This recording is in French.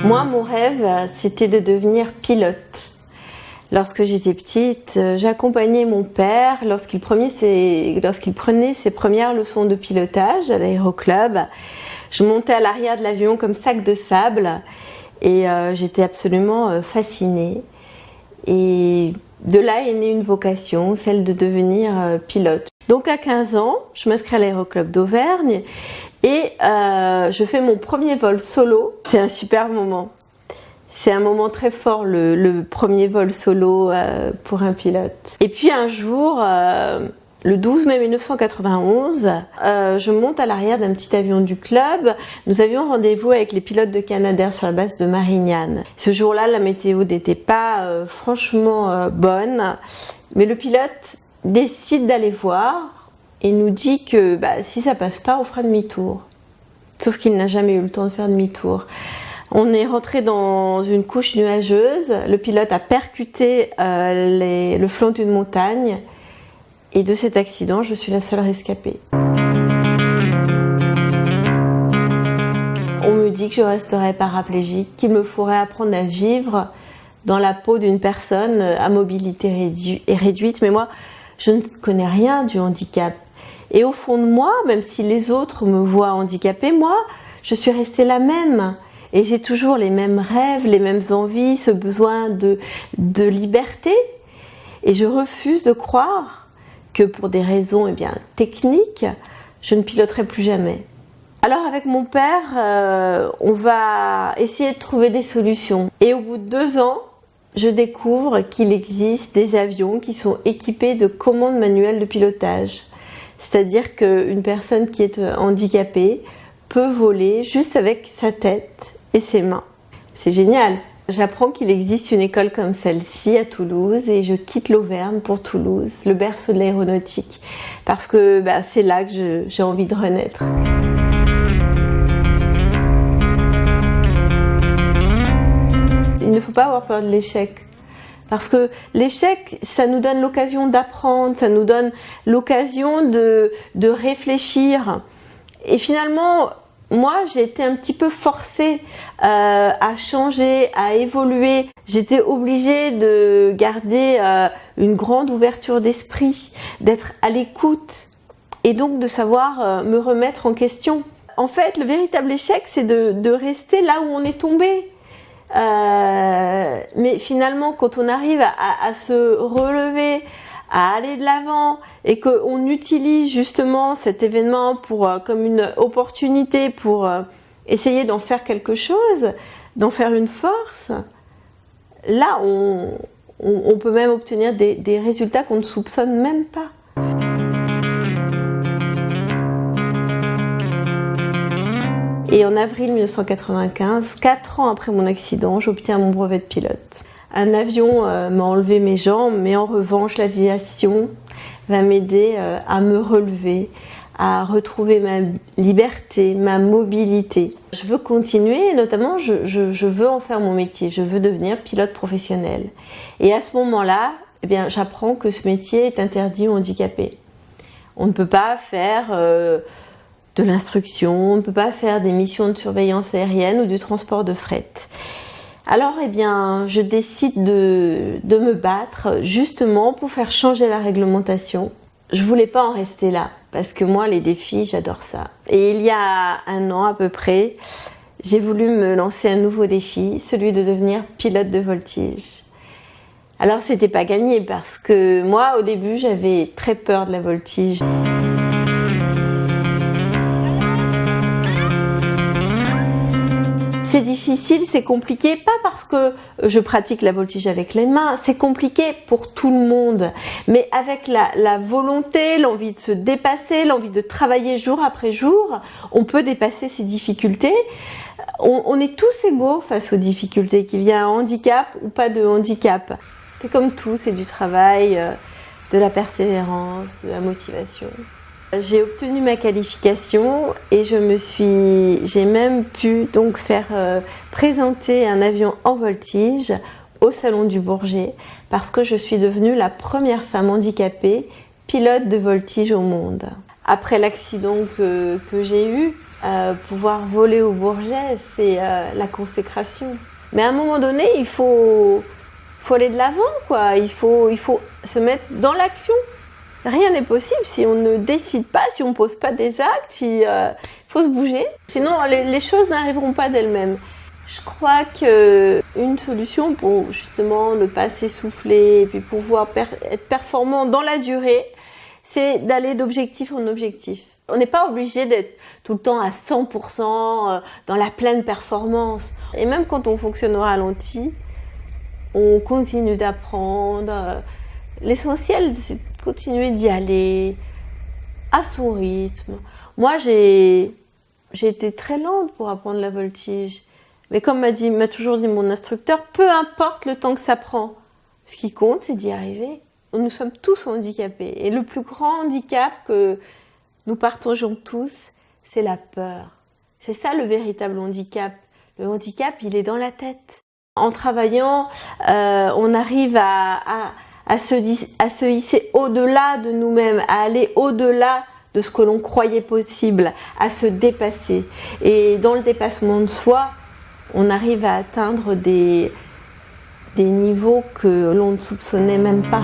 Moi, mon rêve, c'était de devenir pilote. Lorsque j'étais petite, j'accompagnais mon père lorsqu'il prenait ses premières leçons de pilotage à l'aéroclub. Je montais à l'arrière de l'avion comme sac de sable et j'étais absolument fascinée. Et de là est née une vocation, celle de devenir pilote. Donc à 15 ans, je m'inscris à l'aéroclub d'Auvergne et je fais mon premier vol solo. C'est un super moment. C'est un moment très fort, le premier vol solo pour un pilote. Et puis un jour, le 12 mai 1991, je monte à l'arrière d'un petit avion du club. Nous avions rendez-vous avec les pilotes de Canadair sur la base de Marignane. Ce jour-là, la météo n'était pas franchement bonne, mais le pilote décide d'aller voir et nous dit que si ça passe pas, on fera demi-tour. Sauf qu'il n'a jamais eu le temps de faire demi-tour. On est rentré dans une couche nuageuse, le pilote a percuté le flanc d'une montagne et de cet accident, je suis la seule rescapée. On me dit que je resterai paraplégique, qu'il me faudrait apprendre à vivre dans la peau d'une personne à mobilité réduite, mais moi, je ne connais rien du handicap. Et au fond de moi, même si les autres me voient handicapée, moi, je suis restée la même. Et j'ai toujours les mêmes rêves, les mêmes envies, ce besoin de liberté. Et je refuse de croire que pour des raisons techniques, je ne piloterai plus jamais. Alors avec mon père, on va essayer de trouver des solutions. Et au bout de 2 ans, je découvre qu'il existe des avions qui sont équipés de commandes manuelles de pilotage. C'est-à-dire qu'une personne qui est handicapée peut voler juste avec sa tête et ses mains. C'est génial. J'apprends qu'il existe une école comme celle-ci à Toulouse et je quitte l'Auvergne pour Toulouse, le berceau de l'aéronautique, parce que c'est là que j'ai envie de renaître. Il ne faut pas avoir peur de l'échec. Parce que l'échec, ça nous donne l'occasion d'apprendre, ça nous donne l'occasion de réfléchir. Et finalement, moi, j'ai été un petit peu forcée à changer, à évoluer. J'étais obligée de garder une grande ouverture d'esprit, d'être à l'écoute et donc de savoir me remettre en question. En fait, le véritable échec, c'est de rester là où on est tombé. Mais finalement, quand on arrive à se relever, à aller de l'avant et qu'on utilise justement cet événement comme une opportunité pour essayer d'en faire quelque chose, d'en faire une force, là on peut même obtenir des résultats qu'on ne soupçonne même pas. Et en avril 1995, 4 ans après mon accident, j'obtiens mon brevet de pilote. Un avion m'a enlevé mes jambes, mais en revanche, l'aviation va m'aider à me relever, à retrouver ma liberté, ma mobilité. Je veux continuer, notamment je veux en faire mon métier, je veux devenir pilote professionnel. Et à ce moment-là, j'apprends que ce métier est interdit aux handicapés. On ne peut pas faire de l'instruction, on ne peut pas faire des missions de surveillance aérienne ou du transport de fret. Alors, je décide de me battre justement pour faire changer la réglementation. Je voulais pas en rester là, parce que moi, les défis, j'adore ça. Et il y a 1 an à peu près, j'ai voulu me lancer un nouveau défi, celui de devenir pilote de voltige. Alors, c'était pas gagné, parce que moi, au début, j'avais très peur de la voltige. C'est difficile, c'est compliqué, pas parce que je pratique la voltige avec les mains, c'est compliqué pour tout le monde. Mais avec la volonté, l'envie de se dépasser, l'envie de travailler jour après jour, on peut dépasser ces difficultés. On est tous égaux face aux difficultés, qu'il y a un handicap ou pas de handicap. C'est comme tout, c'est du travail, de la persévérance, de la motivation. J'ai obtenu ma qualification et j'ai même pu donc faire présenter un avion en voltige au Salon du Bourget parce que je suis devenue la première femme handicapée pilote de voltige au monde. Après l'accident que j'ai eu, pouvoir voler au Bourget, c'est la consécration. Mais à un moment donné, il faut aller de l'avant, quoi. Il faut se mettre dans l'action. Rien n'est possible si on ne décide pas, si on ne pose pas des actes, il faut se bouger. Sinon, les choses n'arriveront pas d'elles-mêmes. Je crois qu'une solution pour justement ne pas s'essouffler et puis pouvoir être performant dans la durée, c'est d'aller d'objectif en objectif. On n'est pas obligé d'être tout le temps à 100% dans la pleine performance. Et même quand on fonctionne au ralenti, on continue d'apprendre. L'essentiel, c'est de continuer d'y aller à son rythme. Moi, j'ai été très lente pour apprendre la voltige. Mais comme m'a toujours dit mon instructeur, peu importe le temps que ça prend. Ce qui compte, c'est d'y arriver. Nous sommes tous handicapés. Et le plus grand handicap que nous partageons tous, c'est la peur. C'est ça le véritable handicap. Le handicap, il est dans la tête. En travaillant, on arrive à se hisser au-delà de nous-mêmes, à aller au-delà de ce que l'on croyait possible, à se dépasser. Et dans le dépassement de soi, on arrive à atteindre des niveaux que l'on ne soupçonnait même pas.